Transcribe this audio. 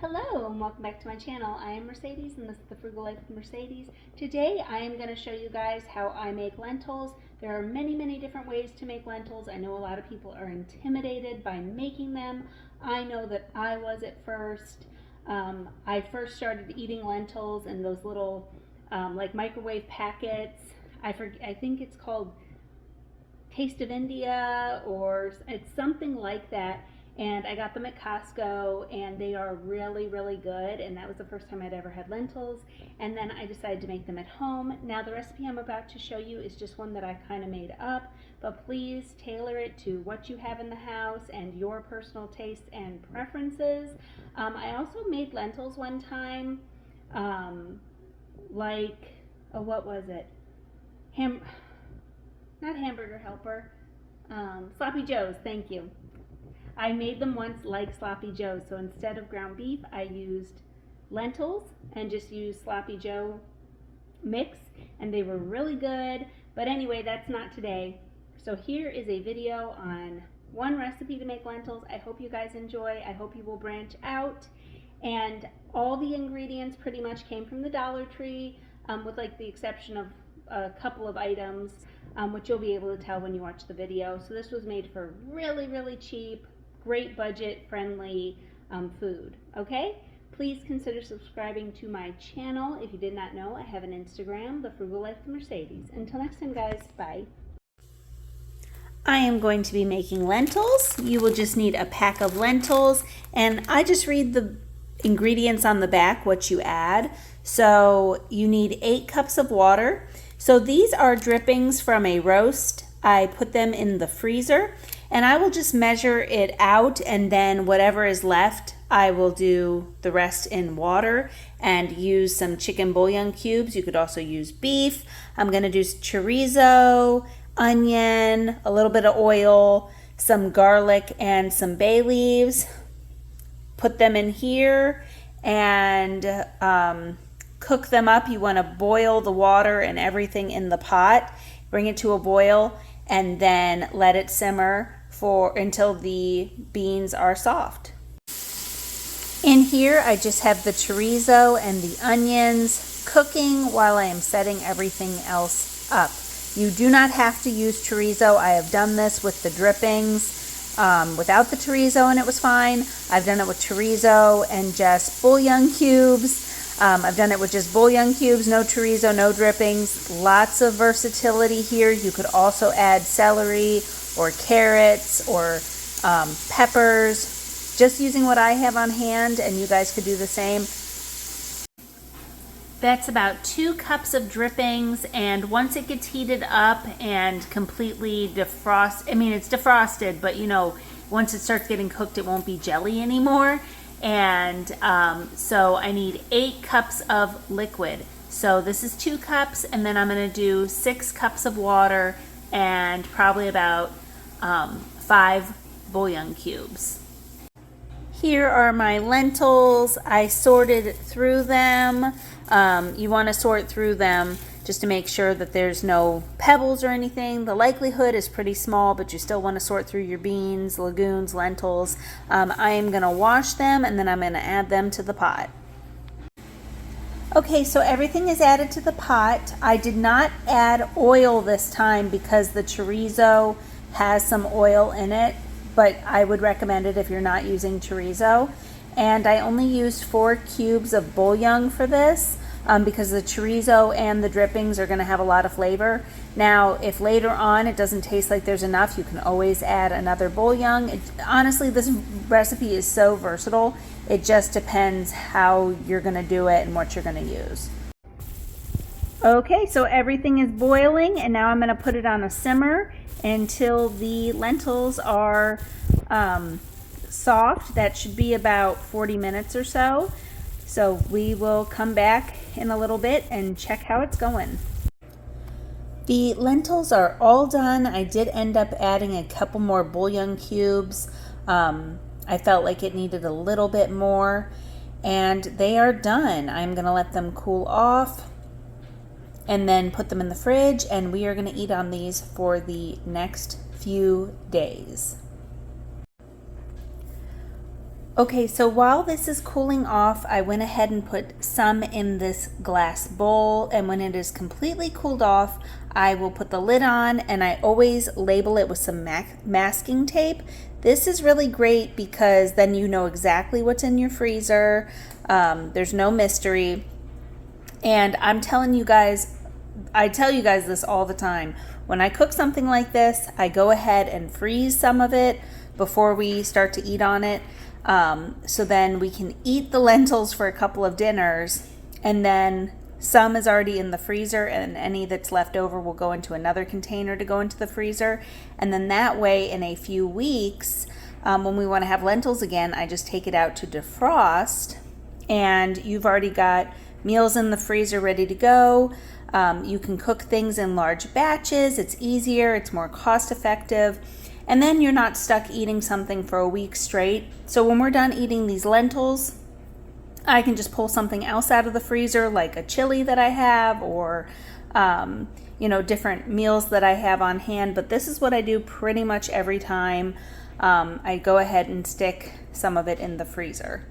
Hello and welcome back to my channel. I am Mercedes and this is the Frugal Life with Mercedes. Today I am going to show you guys how I make lentils. There are many different ways to make lentils. I know a lot of people are intimidated by making them. I know that I was at first. I first started eating lentils in those little like microwave packets. I think it's called Taste of India or it's something like that. And I got them at Costco and they are really good, and that was the first time I'd ever had lentils. And then I decided to make them at home. Now the recipe I'm about to show you is just one that I kind of made up, but please tailor it to what you have in the house and your personal tastes and preferences. I also made lentils one time, what was it? Not Hamburger Helper, Sloppy Joe's, thank you. I made them once like Sloppy Joe's, so instead of ground beef, I used lentils and just used Sloppy Joe mix, and they were really good. But anyway, that's not today. So here is a video on one recipe to make lentils. I hope you guys enjoy. I hope you will branch out. And all the ingredients pretty much came from the Dollar Tree, with like the exception of a couple of items, which you'll be able to tell when you watch the video. So this was made for really cheap, great budget friendly food. Okay, please consider subscribing to my channel. If you did not know, I have an Instagram, the Frugal Life with Mercedes. Until next time guys, bye. I am going to be making lentils. You will just need a pack of lentils, and I just read the ingredients on the back, what you add. So you need 8 cups of water. So these are drippings from a roast. I put them in the freezer, and I will just measure it out, and then whatever is left, I will do the rest in water and use some chicken bouillon cubes. You could also use beef. I'm going to do chorizo, onion, a little bit of oil, some garlic, and some bay leaves. Put them in here and cook them up. You want to boil the water and everything in the pot. Bring it to a boil and then let it simmer until the beans are soft. In here I just have the chorizo and the onions cooking while I am setting everything else up. You do not have to use chorizo. I have done this with the drippings without the chorizo and it was fine. I've done it with chorizo and just bouillon cubes. I've done it with just bouillon cubes, no chorizo, no drippings. Lots of versatility here. You could also add celery or carrots or peppers. Just using what I have on hand, and you guys could do the same. That's about 2 cups of drippings, and once it gets heated up and completely it's defrosted, but you know, once it starts getting cooked, it won't be jelly anymore. And so I need 8 cups of liquid. So this is 2 cups, and then I'm going to do 6 cups of water and probably about 5 bouillon cubes. Here are my lentils. I sorted through them. You want to sort through them just to make sure that there's no pebbles or anything. The likelihood is pretty small, but you still want to sort through your beans, legumes, lentils. I am going to wash them and then I'm going to add them to the pot. Okay, so everything is added to the pot. I did not add oil this time because the chorizo has some oil in it, but I would recommend it if you're not using chorizo. And I only used 4 cubes of bouillon for this. Because the chorizo and the drippings are going to have a lot of flavor. Now, if later on it doesn't taste like there's enough, you can always add another bouillon. Honestly, this recipe is so versatile. It just depends how you're going to do it and what you're going to use. Okay, so everything is boiling, and now I'm going to put it on a simmer until the lentils are soft. That should be about 40 minutes or so. So we will come back in a little bit and check how it's going. The lentils are all done. I did end up adding a couple more bouillon cubes. I felt like it needed a little bit more, and they are done. I'm gonna let them cool off and then put them in the fridge, and we are gonna eat on these for the next few days. Okay, so while this is cooling off, I went ahead and put some in this glass bowl, and when it is completely cooled off, I will put the lid on, and I always label it with some masking tape. This is really great because then you know exactly what's in your freezer. There's no mystery. And I'm telling you guys, I tell you guys this all the time. When I cook something like this, I go ahead and freeze some of it before we start to eat on it. So then we can eat the lentils for a couple of dinners, and then some is already in the freezer, and any that's left over will go into another container to go into the freezer. And then that way, in a few weeks, when we want to have lentils again, I just take it out to defrost, and you've already got meals in the freezer ready to go. You can cook things in large batches. It's easier, it's more cost effective. And then you're not stuck eating something for a week straight. So when we're done eating these lentils, I can just pull something else out of the freezer, like a chili that I have, or different meals that I have on hand. But this is what I do pretty much every time. I go ahead and stick some of it in the freezer.